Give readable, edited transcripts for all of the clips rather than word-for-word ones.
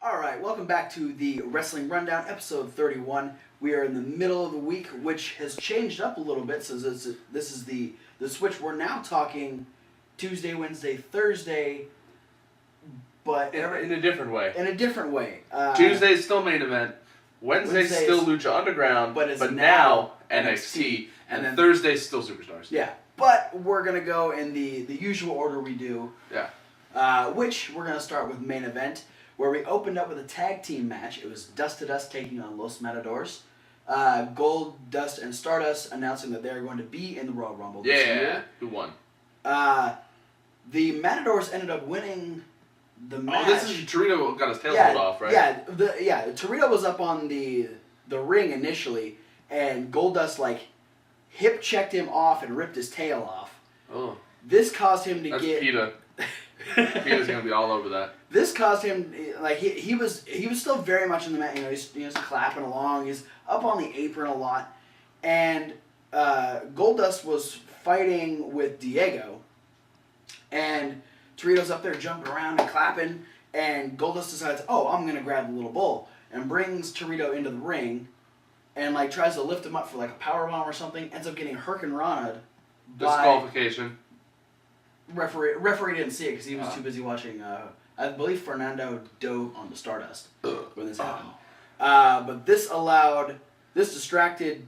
Alright, welcome back to the Wrestling Rundown, episode 31. We are in the middle of the week, which has changed up a little bit, so this is the switch. We're now talking Tuesday, Wednesday, Thursday, but... In a different way. In a different way. Tuesday's still main event, Wednesday's still Lucha Underground, but now NXT, and then Thursday's still Superstars. Yeah, but we're going to go in the usual order we do. Yeah. Which we're going to start with main event, where we opened up with a tag team match. It was Dust to Dust taking on Los Matadors. Gold, Dust, and Stardust announcing that they're going to be in the Royal Rumble this year. Yeah, who won? The Matadors ended up winning the match. Oh, this is Torito got his tail pulled off, right? Yeah, Torito was up on the ring initially, and Goldust hip checked him off and ripped his tail off. Oh. This caused him to That's get... PETA. PETA's gonna be all over that. This caused him, he was still very much in the match. He's clapping along. He's up on the apron a lot, and Goldust was fighting with Diego, and Torito's up there jumping around and clapping, and Goldust decides, oh, I'm gonna grab the little bull, and brings Torito into the ring, and tries to lift him up for a powerbomb or something. Ends up getting hurricanranaed. Disqualification. Referee didn't see it because he was too busy watching. I believe Fernando dove on the Stardust when this happened. But this distracted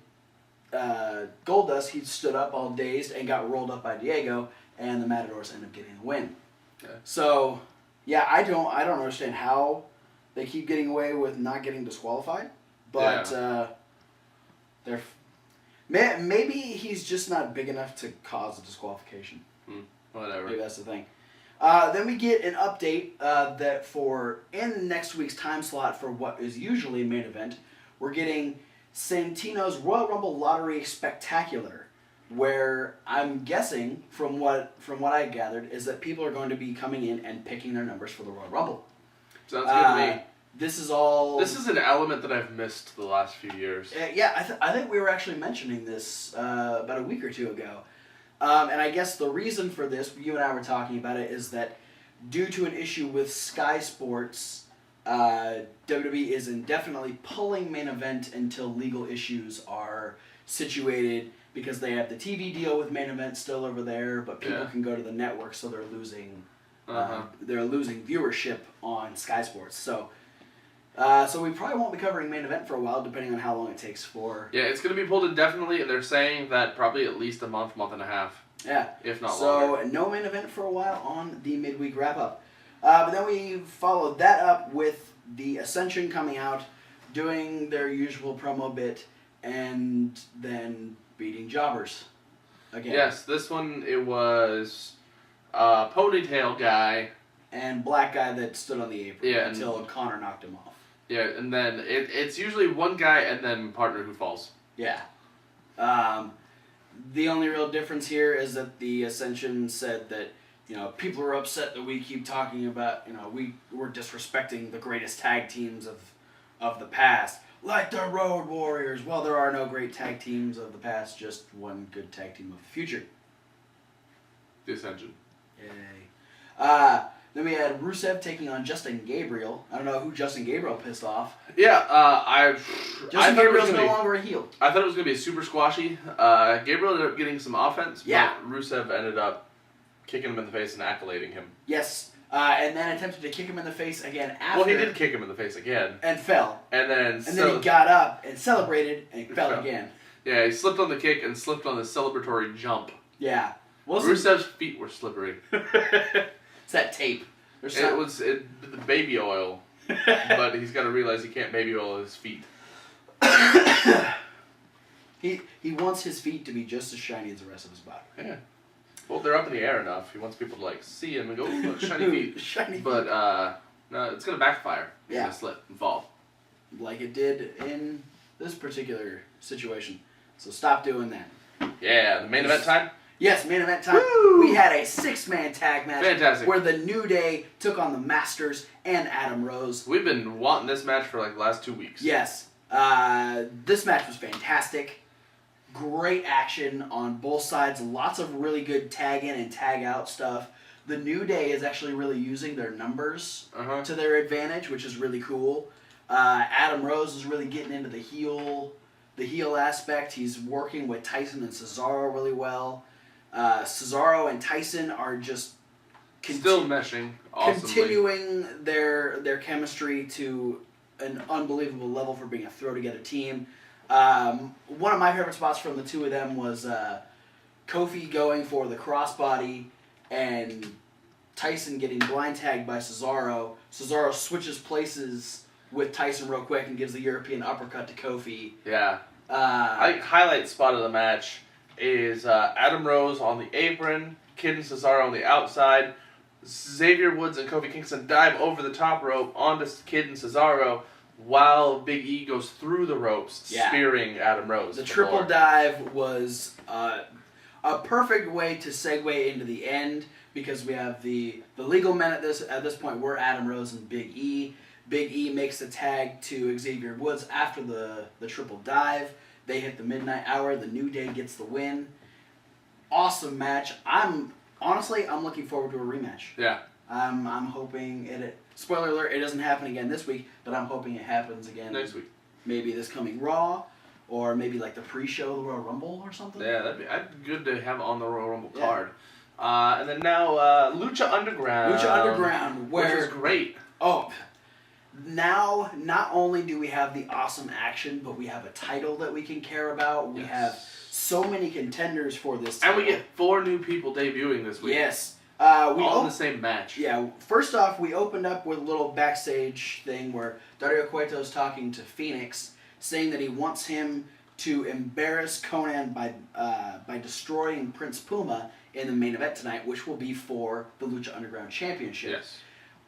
Goldust. He stood up all dazed and got rolled up by Diego, and the Matadors ended up getting the win. Okay. So, yeah, I don't understand how they keep getting away with not getting disqualified, but they're maybe he's just not big enough to cause a disqualification. Whatever. Maybe that's the thing. Then we get an update that in next week's time slot for what is usually a main event, we're getting Santino's Royal Rumble Lottery Spectacular, where I'm guessing from what I gathered is that people are going to be coming in and picking their numbers for the Royal Rumble. Sounds good to me. This is an element that I've missed the last few years. I think we were actually mentioning this about a week or two ago. And I guess the reason for this, you and I were talking about it, is that due to an issue with Sky Sports, WWE is indefinitely pulling main event until legal issues are situated, because they have the TV deal with main event still over there, but people can go to the network, so they're losing viewership on Sky Sports. So we probably won't be covering main event for a while, depending on how long it takes for... Yeah, it's going to be pulled indefinitely, and they're saying that probably at least a month and a half. Yeah. If not longer. So, no main event for a while on the midweek wrap-up. But then we followed that up with the Ascension coming out, doing their usual promo bit, and then beating Jobbers again. Yes, this one, it was Ponytail Guy. And Black Guy that stood on the apron until Connor knocked him off. Yeah, and then it's usually one guy and then partner who falls. Yeah. The only real difference here is that the Ascension said that, people are upset that we keep talking about, we're disrespecting the greatest tag teams of the past. Like the Road Warriors. Well, there are no great tag teams of the past, just one good tag team of the future. The Ascension. Yay. Then we had Rusev taking on Justin Gabriel. I don't know who Justin Gabriel pissed off. Yeah, Justin Gabriel's no longer a heel. I thought it was going to be super squashy. Gabriel ended up getting some offense, but Rusev ended up kicking him in the face and accolading him. Yes, and then attempted to kick him in the face again after. Well, he did kick him in the face again. And fell. And then he got up and celebrated and he fell again. Yeah, he slipped on the kick and slipped on the celebratory jump. Yeah. Rusev's feet were slippery. It's that tape. It was the baby oil, but he's got to realize he can't baby oil his feet. He wants his feet to be just as shiny as the rest of his body. Yeah. Well, they're up in the air enough. He wants people to see him and go, "Ooh, look, shiny feet." Shiny feet. But no, it's gonna backfire. He's gonna slip and fall. Like it did in this particular situation. So stop doing that. Yeah, the main event time. Yes, main event time. Woo! We had a 6-man tag match. Fantastic. Where the New Day took on the Masters and Adam Rose. We've been wanting this match for the last 2 weeks. Yes. This match was fantastic. Great action on both sides. Lots of really good tag in and tag out stuff. The New Day is actually really using their numbers to their advantage, which is really cool. Adam Rose is really getting into the heel aspect. He's working with Tyson and Cesaro really well. Cesaro and Tyson are just still meshing awesomely. Continuing their chemistry to an unbelievable level for being a throw-together team. One of my favorite spots from the two of them was Kofi going for the crossbody and Tyson getting blind tagged by Cesaro. Cesaro switches places with Tyson real quick and gives the European uppercut to Kofi. Yeah. I think highlight spot of the match is Adam Rose on the apron, Kid and Cesaro on the outside. Xavier Woods and Kofi Kingston dive over the top rope onto Kid and Cesaro while Big E goes through the ropes, spearing Adam Rose. The triple dive was a perfect way to segue into the end because we have the legal men at this point were Adam Rose and Big E. Big E makes the tag to Xavier Woods after the triple dive. They hit the midnight hour. The New Day gets the win. Awesome match. I'm looking forward to a rematch. Yeah. I'm hoping it. Spoiler alert: it doesn't happen again this week, but I'm hoping it happens again next week. Maybe this coming Raw, or maybe like the pre-show of the Royal Rumble or something. Yeah, that'd be good to have on the Royal Rumble card. And then now Lucha Underground. Lucha Underground, which is great. Oh. Now, not only do we have the awesome action, but we have a title that we can care about. We have so many contenders for this title. And we get 4 new people debuting this week. Yes. All in the same match. Yeah. First off, we opened up with a little backstage thing where Dario Cueto's talking to Phoenix, saying that he wants him to embarrass Conan by destroying Prince Puma in the main event tonight, which will be for the Lucha Underground Championship. Yes.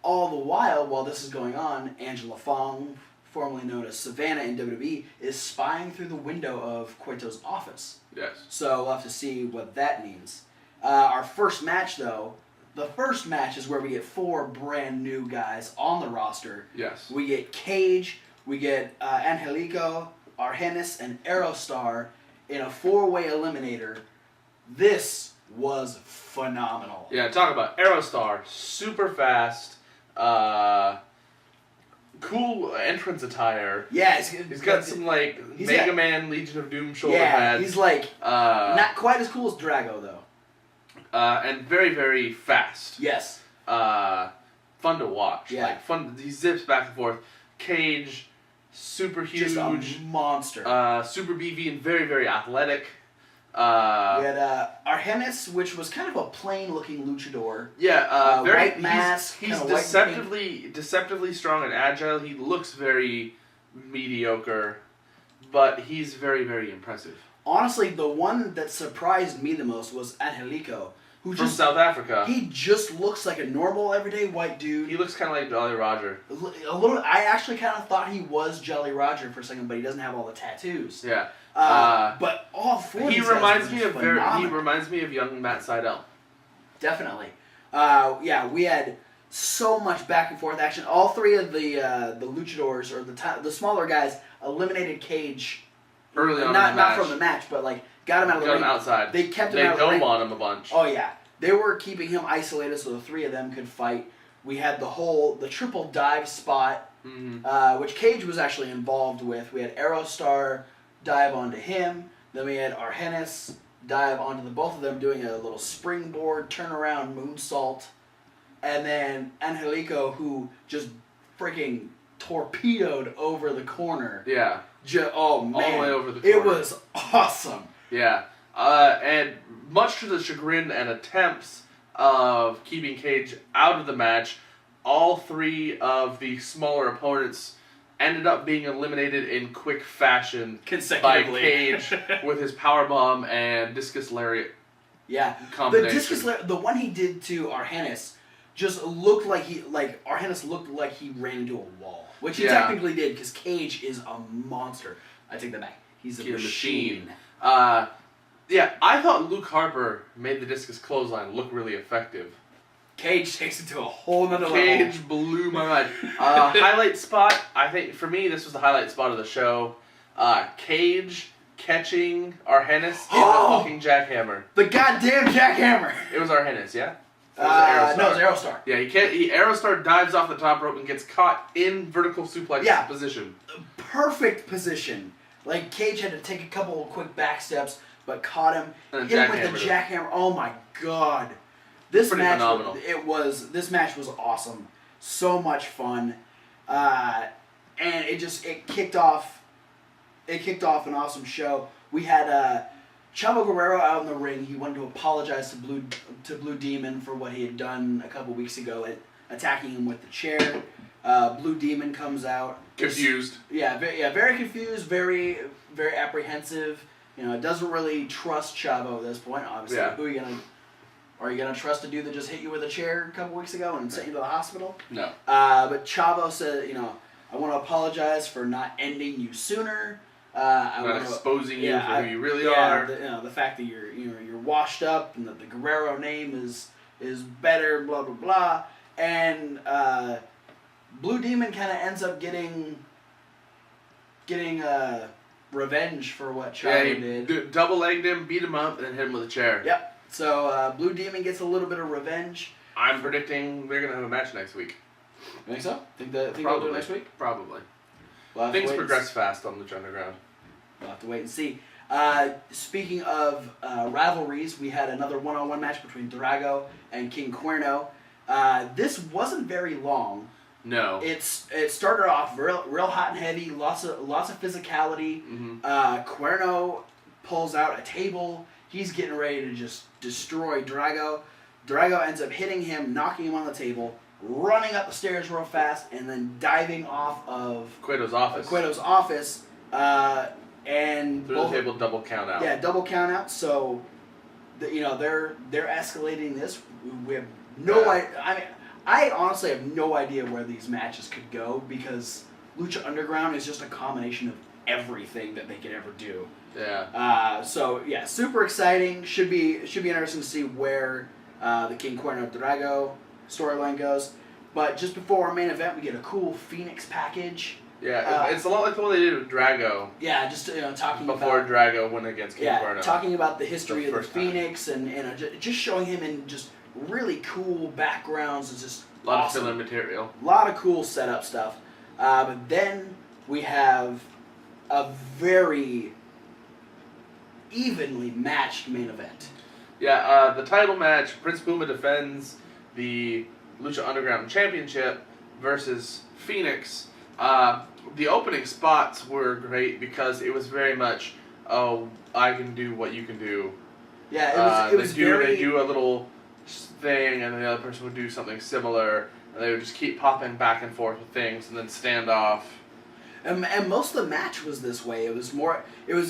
All the while this is going on, Angela Fong, formerly known as Savannah in WWE, is spying through the window of Cueto's office. Yes. So we'll have to see what that means. Our first match, though, the first match is where we get 4 brand new guys on the roster. Yes. We get Cage, we get Angelico, Argenis, and Aerostar in a 4-way eliminator. This was phenomenal. Yeah, talk about Aerostar, super fast. Cool entrance attire. Yeah, he's got some Mega Man Legion of Doom shoulder pads. He's not quite as cool as Drago though. And very, very fast. Yes. Fun to watch. Yeah. Fun. He zips back and forth. Cage, super huge. Just a monster. Super beefy and very, very athletic. We had Argenis, which was kind of a plain-looking luchador. Yeah, very white mask. He's deceptively strong and agile. He looks very mediocre, but he's very, very impressive. Honestly, the one that surprised me the most was Angelico, from South Africa. He just looks like a normal, everyday white dude. He looks kind of like Jolly Roger. A little. I actually kind of thought he was Jolly Roger for a second, but he doesn't have all the tattoos. Yeah. But all 4 he reminds me of young Matt Sydal. Definitely. We had so much back and forth action. All 3 of the luchadors or the smaller guys eliminated Cage early on. Not from the match, but got him out of the ring. Got him outside. They kept him out of the ring. They dome on him a bunch. Oh yeah, they were keeping him isolated so the 3 of them could fight. We had the triple dive spot, which Cage was actually involved with. We had Aerostar dive onto him. Then we had Argenis dive onto the both of them, doing a little springboard turnaround moonsault. And then Angelico, who just freaking torpedoed over the corner. Yeah. Oh man. All the way over the corner. It was awesome. Yeah. And much to the chagrin and attempts of keeping Cage out of the match, all 3 of the smaller opponents ended up being eliminated in quick fashion by Cage with his powerbomb and discus lariat. Yeah, the discus lariat, the one he did to Argenis, just looked like Argenis looked like he ran into a wall, which he technically did because Cage is a monster. I take that back. He's a machine. I thought Luke Harper made the discus clothesline look really effective. Cage takes it to a whole nother level. Cage blew my mind. Highlight spot, I think, for me, this was the highlight spot of the show. Cage catching Argenis in the fucking jackhammer. The goddamn jackhammer! It was Argenis, yeah? Or was it Aerostar? No, it was Aerostar. Yeah, Aerostar dives off the top rope and gets caught in vertical suplex position. Perfect position. Like, Cage had to take a couple of quick back steps, but caught him. And hit him with the jackhammer. Oh my god. This match This match was awesome. So much fun. And it kicked off an awesome show. We had Chavo Guerrero out in the ring. He wanted to apologize to Blue Demon for what he had done a couple weeks ago, attacking him with the chair. Blue Demon comes out. Confused. Very confused, very, very apprehensive. Doesn't really trust Chavo at this point, obviously. Yeah. Are you gonna trust a dude that just hit you with a chair a couple weeks ago and sent you to the hospital? No. But Chavo said, I want to apologize for not ending you sooner. Not exposing you for who you really are. The fact that you're washed up and that the Guerrero name is better, blah blah blah, and Blue Demon kind of ends up getting revenge for what Chavo did. Double legged him, beat him up, and hit him with a chair. Yep. So Blue Demon gets a little bit of revenge. I'm predicting they're gonna have a match next week. You think so? Think they'll do it next week? Probably. We'll Things progress fast on Lucha Underground. We'll have to wait and see. Speaking of rivalries, we had another one-on-one match between Drago and King Cuerno. This wasn't very long. No. It started off real hot and heavy, lots of physicality. Mm-hmm. Cuerno pulls out a table. He's getting ready to just destroy Drago. Drago ends up hitting him, knocking him on the table, running up the stairs real fast, and then diving off of Cueto's office. And through the table, double count out. Yeah, double count out. So, they're escalating this. We have no idea. I mean, I honestly have no idea where these matches could go because Lucha Underground is just a combination of everything that they could ever do. Yeah. Super exciting. Should be interesting to see where the King Cuerno Drago storyline goes. But just before our main event, we get a cool Phoenix package. Yeah, it's a lot like the one they did with Drago. Yeah, just talking before about Drago went against King Cuerno. Talking about the history of the Phoenix and just showing him in just really cool backgrounds. It's just a lot awesome. of filler material. A lot of cool setup stuff. But then we have a very evenly matched main event. Yeah, the title match, Prince Puma defends the Lucha Underground Championship versus Phoenix. The opening spots were great because it was very much, I can do what you can do. Yeah, They do a little thing, and the other person would do something similar, and they would just keep popping back and forth with things, and then stand off. And most of the match was this way. It was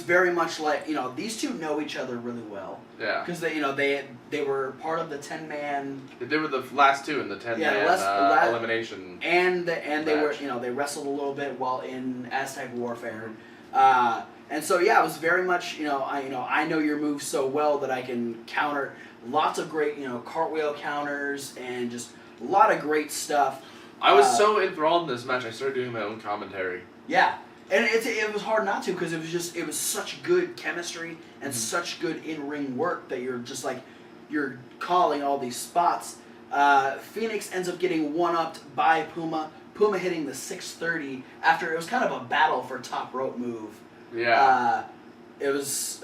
very much like, these two know each other really well. Yeah. Because they were part of the 10-man. They were the last two in the 10-man elimination. And they were, they wrestled a little bit while in Aztec Warfare. And so it was very much, I know your moves so well that I can counter lots of great, cartwheel counters and just a lot of great stuff. I was so enthralled in this match, I started doing my own commentary. Yeah, and it was hard not to because it was such good chemistry and such good in-ring work that you're just like, you're calling all these spots. Phoenix ends up getting one-upped by Puma. Puma hitting the 630 after it was kind of a battle for top rope move. Yeah. It was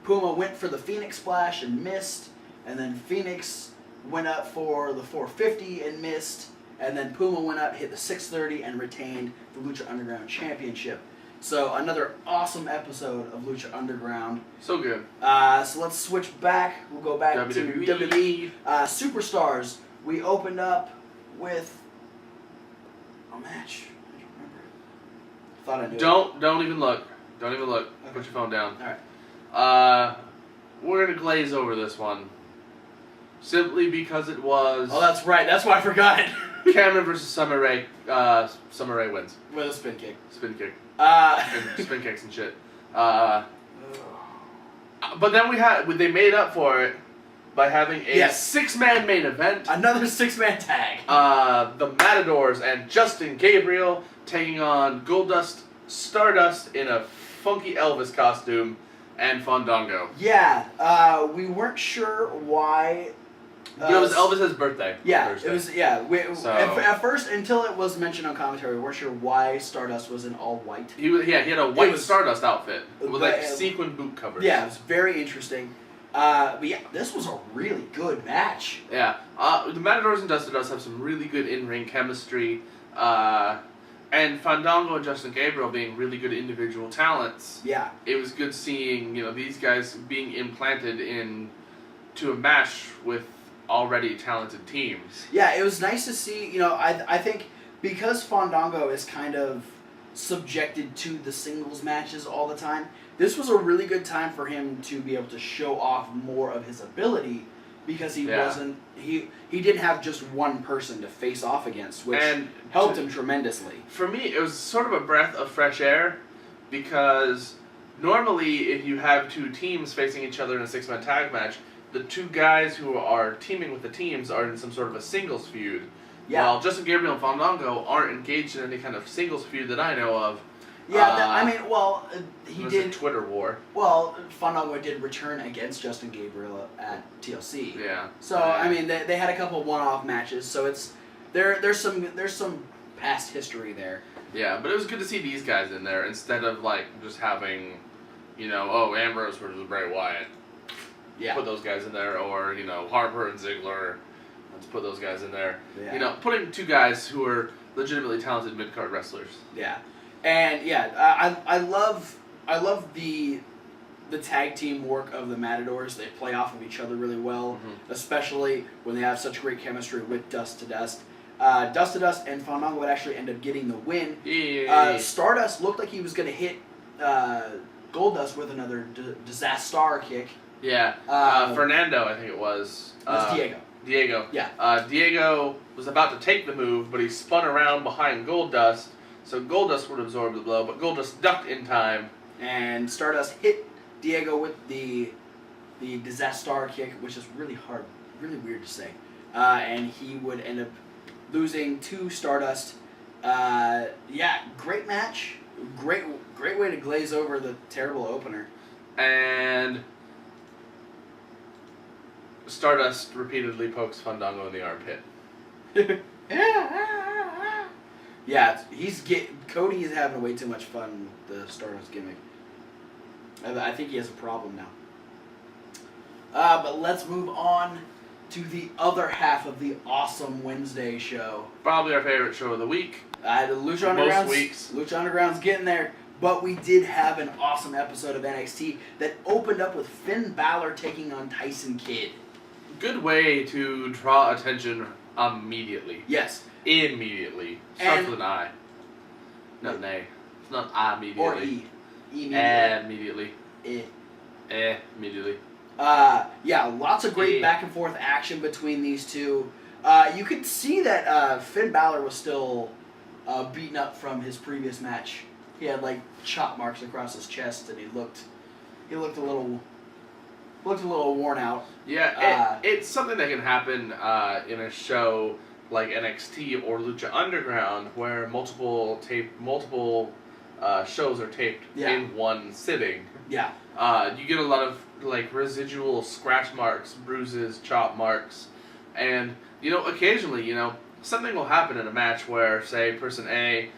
Puma went for the Phoenix Splash and missed, and then Phoenix went up for the 450 and missed. And then Puma went up, hit the 630, and retained the Lucha Underground Championship. So another awesome episode of Lucha Underground. So good. So let's switch back. We'll go back to WWE. Superstars. We opened up with a match. I don't remember. Thought I knew. Don't even look. Don't even look. Okay. Put your phone down. All right. We're gonna glaze over this one. Simply because it was... Oh, that's right. That's why I forgot it. Cameron versus Summer Rae. Summer Rae wins. With a spin kick. Spin kick. And spin kicks and shit. But then they made up for it by having a 6-man main event. Another 6-man tag. The Matadors and Justin Gabriel taking on Goldust Stardust in a funky Elvis costume and Fandango. Yeah. We weren't sure why It was Elvis's birthday. Yeah, Thursday. it was. Yeah, So- at first, until it was mentioned on commentary, we weren't sure why Stardust was in all white. He had a white was- Stardust outfit with like but- sequin boot covers. Yeah, it was very interesting. But yeah, this was a really good match. Yeah, the Matadors and Dust to Dust have some really good in-ring chemistry, and Fandango and Justin Gabriel being really good individual talents. Yeah. It was good seeing these guys being implanted into a match with already talented teams. Yeah, it was nice to see. I think because Fandango is kind of subjected to the singles matches all the time, this was a really good time for him to be able to show off more of his ability, because he didn't have just one person to face off against, which helped him tremendously. For me, it was sort of a breath of fresh air, because normally if you have two teams facing each other in a six-man tag match, the two guys who are teaming with the teams are in some sort of a singles feud. Yeah. While Justin Gabriel and Fandango aren't engaged in any kind of singles feud that I know of. Yeah, he it was did. a Twitter war. Well, Fandango did return against Justin Gabriel at TLC. Yeah. So they had a couple one-off matches. So there's some past history there. Yeah, but it was good to see these guys in there instead of just having, Ambrose versus Bray Wyatt. Yeah. Put those guys in there, or Harper and Ziggler. Let's put those guys in there. Yeah. Putting two guys who are legitimately talented mid-card wrestlers. Yeah. And I love the tag team work of the Matadors. They play off of each other really well, especially when they have such great chemistry with Dust to Dust. Dust to Dust and Fandango would actually end up getting the win. Yeah. Stardust looked like he was going to hit Goldust with another disaster kick. Yeah. Fernando, I think it was. It was Diego. Yeah. Diego was about to take the move, but he spun around behind Goldust, so Goldust would absorb the blow, but Goldust ducked in time. And Stardust hit Diego with the disaster kick, which is really hard, really weird to say. And he would end up losing to Stardust. Great match. Great way to glaze over the terrible opener. And Stardust repeatedly pokes Fandango in the armpit. Yeah, Cody is having way too much fun with the Stardust gimmick. I think he has a problem now. But let's move on to the other half of the awesome Wednesday show. Probably our favorite show of the week. The Lucha Underground. Most weeks. Lucha Underground's getting there. But we did have an awesome episode of NXT that opened up with Finn Balor taking on Tyson Kidd. Good way to draw attention immediately. Yes. Immediately. Starts with an I. Not an A. It's not I immediately. Or E. Immediately. Immediately. Lots of great back and forth action between these two. You could see that Finn Balor was still beaten up from his previous match. He had chop marks across his chest, and he looked a little worn out. Yeah, it's something that can happen in a show like NXT or Lucha Underground, where multiple shows are taped in one sitting. Yeah. You get a lot of residual scratch marks, bruises, chop marks, and occasionally something will happen in a match where, say, person A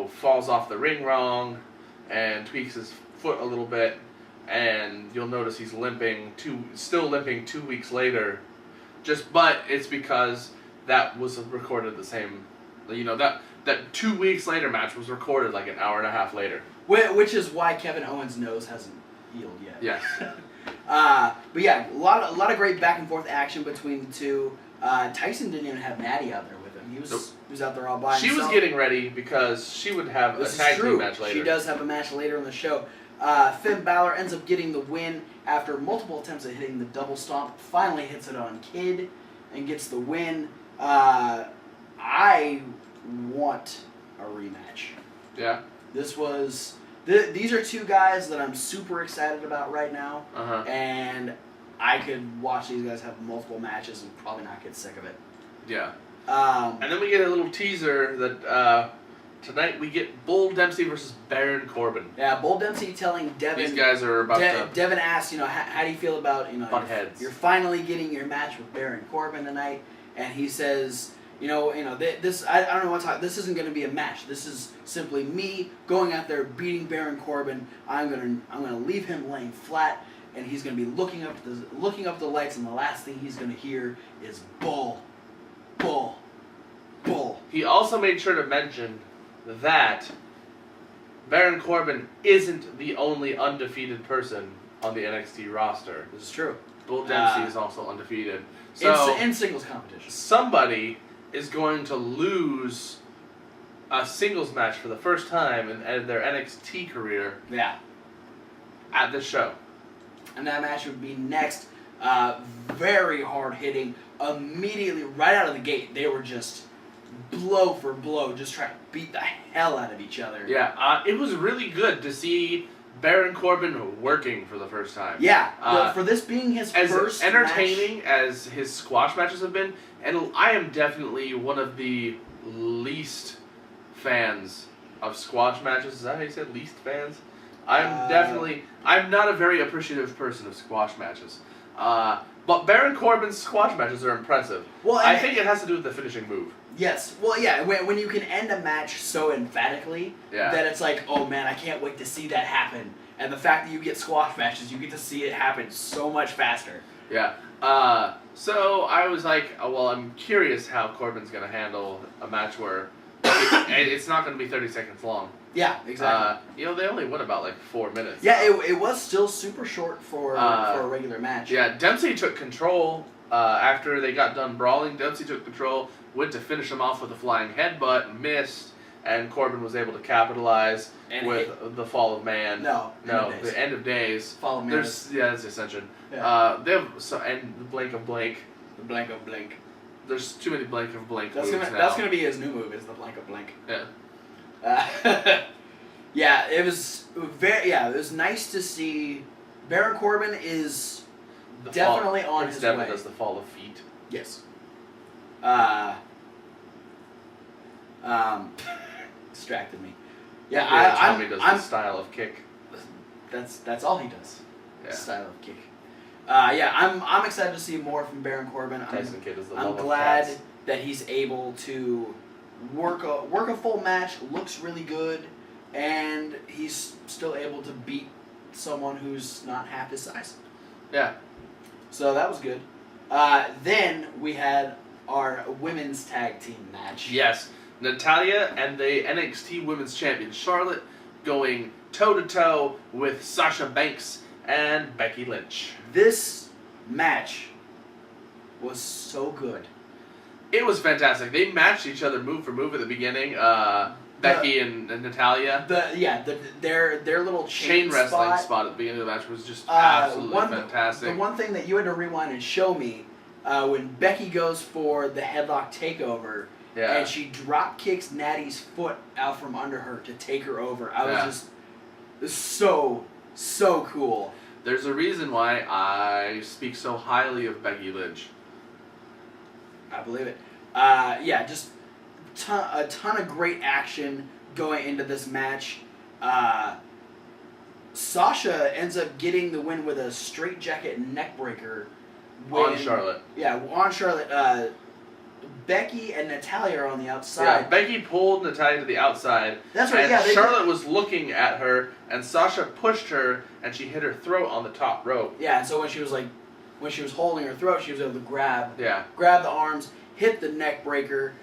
falls off the ring wrong and tweaks his foot a little bit, and you'll notice he's still limping 2 weeks later. But it's because that was recorded the same. That 2 weeks later match was recorded an hour and a half later. Which is why Kevin Owens' nose hasn't healed yet. Yes. But yeah, a lot of great back and forth action between the two. Tyson didn't even have Maddie out there with him. He was out there all by himself. She was getting ready because she would have a tag team match later. She does have a match later in the show. Finn Balor ends up getting the win after multiple attempts at hitting the double stomp. Finally hits it on Kidd and gets the win. I want a rematch. Yeah. These are two guys that I'm super excited about right now. Uh-huh. And I could watch these guys have multiple matches and probably not get sick of it. Yeah. And then we get a little teaser that tonight we get Bull Dempsey versus Baron Corbin. Yeah, Bull Dempsey telling Devin. These guys are about to... Devin asks, how do you feel about, butt heads. You're finally getting your match with Baron Corbin tonight, and he says, this I don't know what time. This isn't going to be a match. This is simply me going out there beating Baron Corbin. I'm gonna leave him laying flat, and he's going to be looking up the lights, and the last thing he's going to hear is Bull, Bull, Bull. He also made sure to mention that Baron Corbin isn't the only undefeated person on the NXT roster. This is true. Bull Dempsey is also undefeated. So in singles competition. Somebody is going to lose a singles match for the first time in their NXT career. Yeah. At this show. And that match would be next. Very hard hitting. Immediately, right out of the gate, they were just blow for blow, just trying to beat the hell out of each other. Yeah, it was really good to see Baron Corbin working for the first time. Yeah, for this being his first as entertaining match, as his squash matches have been, and I am definitely one of the least fans of squash matches. Is that how you said, least fans? I'm not a very appreciative person of squash matches. But Baron Corbin's squash matches are impressive. Well, I think it has to do with the finishing move. Yes. Well, yeah, when you can end a match so emphatically that it's like, oh man, I can't wait to see that happen. And the fact that you get squash matches, you get to see it happen so much faster. Yeah. So I was like, well, I'm curious how Corbin's going to handle a match where it's not going to be 30 seconds long. Yeah, exactly. They only went about like 4 minutes. Yeah, it was still super short for a regular match. Yeah, Dempsey took control after they got done brawling. Dempsey took control, went to finish him off with a flying headbutt, missed, and Corbin was able to capitalize with the Fall of Man. No, the End of Days. Fall of Man. That's the Ascension. Yeah. And the Blank of Blank. The Blank of Blank. There's too many Blank of Blank moves now. That's gonna be his new move. Is the Blank of Blank. Yeah. Yeah, it was it was nice to see. Baron Corbin is definitely on his way. Does the Fall of Feet. Yes. Distracted me. Yeah, Tommy does the style of kick. That's all he does. Yeah. Style of kick. I'm excited to see more from Baron Corbin. Tyson Kidd is the I'm glad that he's able to work a full match, looks really good, and he's still able to beat someone who's not half his size. Yeah. So that was good. Then we had our women's tag team match. Yes. Natalya and the NXT Women's Champion Charlotte going toe-to-toe with Sasha Banks and Becky Lynch. This match was so good. It was fantastic. They matched each other move for move at the beginning. Becky and Natalya. Their little chain wrestling spot at the beginning of the match was just absolutely fantastic. The one thing that you had to rewind and show me, when Becky goes for the headlock takeover, and she drop kicks Natty's foot out from under her to take her over. I was just so cool. There's a reason why I speak so highly of Becky Lynch. I believe it. Just a ton of great action going into this match. Sasha ends up getting the win with a straightjacket neckbreaker. On Charlotte. Yeah, on Charlotte. Becky and Natalya are on the outside. Yeah, Becky pulled Natalya to the outside. That's right, and Charlotte was looking at her, and Sasha pushed her, and she hit her throat on the top rope. Yeah, and so when she was holding her throat, she was able to grab the arms, hit the neck breaker.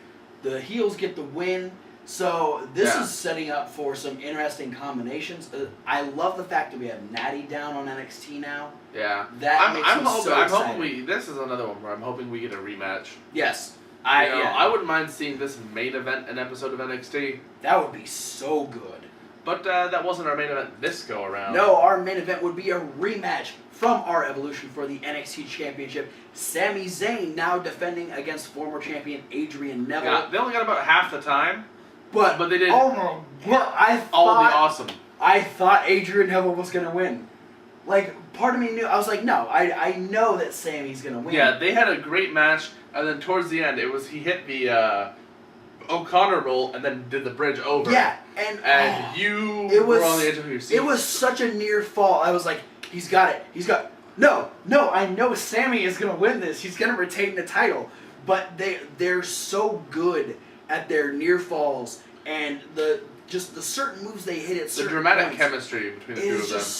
The heels get the win. So this is setting up for some interesting combinations. I love the fact that we have Natty down on NXT now. Yeah, that makes me so excited. I'm hoping this is another one where I'm hoping we get a rematch. Yes, I wouldn't mind seeing this main event an episode of NXT. That would be so good. But that wasn't our main event this go around. No, our main event would be a rematch from our Evolution for the NXT Championship. Sami Zayn now defending against former champion Adrian Neville. Yeah, they only got about half the time. But they did. Oh my god! Awesome. I thought Adrian Neville was gonna win. Like, part of me knew. I was like, no, I know that Sami's gonna win. Yeah, they had a great match, and then towards the end, he hit the O'Connor roll and then did the bridge over. Yeah, and you it was, were on the edge of your seat. It was such a near fall. I was like, he's got it. No, I know Sammy is going to win this. He's going to retain the title. But they're so good at their near falls and the certain moves they hit at certain dramatic points chemistry between the two of them. is just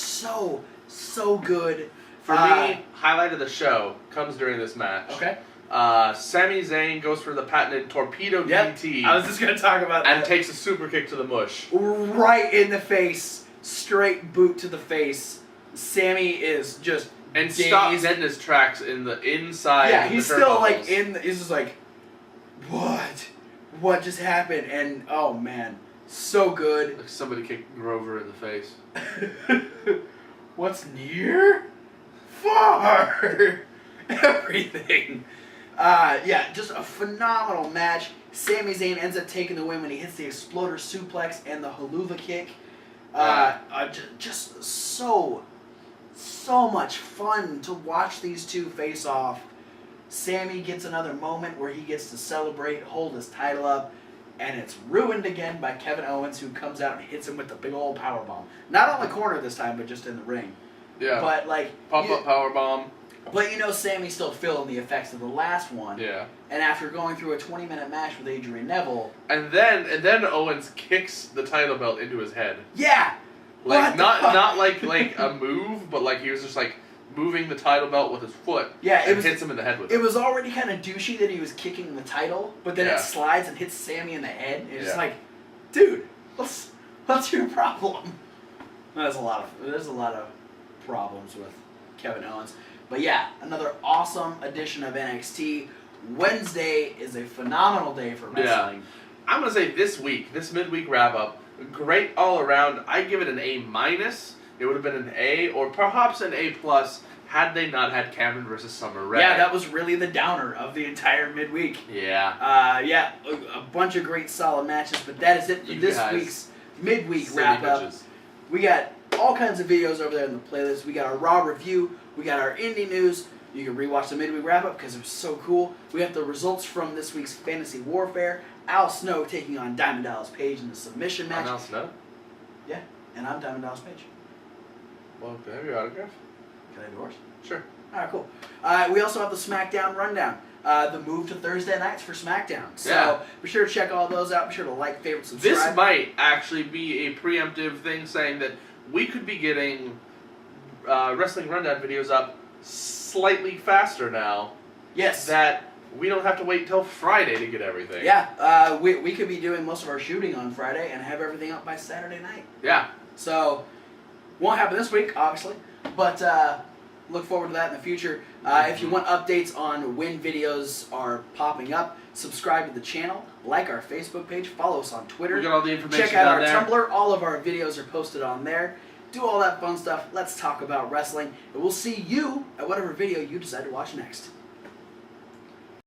so good. For me, highlight of the show comes during this match. Okay. Sami Zayn goes for the patented torpedo DDT. I was just going to talk about that. And takes a super kick to the mush. Right in the face. Straight boot to the face. Sammy is just and stops dead in his tracks in the inside. Yeah, of he's the still like he's just like, what just happened? And oh man, so good. Like somebody kicked Grover in the face. What's near? Far. Everything. Yeah, just a phenomenal match. Sami Zayn ends up taking the win when he hits the exploder suplex and the haluva kick. Just so much fun to watch these two face off. Sammy gets another moment where he gets to celebrate, hold his title up, and it's ruined again by Kevin Owens, who comes out and hits him with the big old powerbomb. Not on the corner this time, but just in the ring. Yeah. But like pop-up powerbomb. But you know Sammy's still feeling the effects of the last one. Yeah. And after going through a 20-minute match with Adrian Neville. And then Owens kicks the title belt into his head. Yeah. Like not like a move, but like he was just like moving the title belt with his foot. Yeah, and hits him in the head with it. It was already kind of douchey that he was kicking the title, but then it slides and hits Sammy in the head. And it's like, dude, what's your problem? There's a lot of problems with Kevin Owens. But yeah, another awesome edition of NXT. Wednesday is a phenomenal day for wrestling. Yeah. I'm going to say this midweek wrap-up, great all around. I give it an A-. It would have been an A or perhaps an A+ had they not had Cameron versus Summer Rae. Yeah, that was really the downer of the entire midweek. Yeah. A bunch of great solid matches, but that is it for this week's midweek wrap-up. We got all kinds of videos over there in the playlist. We got our Raw review. We got our indie news. You can rewatch the midweek wrap-up because it was so cool. We got the results from this week's Fantasy Warfare. Al Snow taking on Diamond Dallas Page in the submission match. I'm Al Snow? Yeah, and I'm Diamond Dallas Page. Well, can I have your autograph? Can I have yours? Sure. All right, cool. We also have the SmackDown Rundown. The move to Thursday nights for SmackDown. So be sure to check all those out. Be sure to like, favorite, subscribe. This might actually be a preemptive thing saying that we could be getting Wrestling Rundown videos up slightly faster now. Yes. That we don't have to wait till Friday to get everything. Yeah. We could be doing most of our shooting on Friday and have everything up by Saturday night. Yeah. So, won't happen this week, obviously. But look forward to that in the future. If you want updates on when videos are popping up, subscribe to the channel, like our Facebook page, follow us on Twitter. We got all the information check out our there. Tumblr. All of our videos are posted on there. Do all that fun stuff. Let's talk about wrestling. And we'll see you at whatever video you decide to watch next.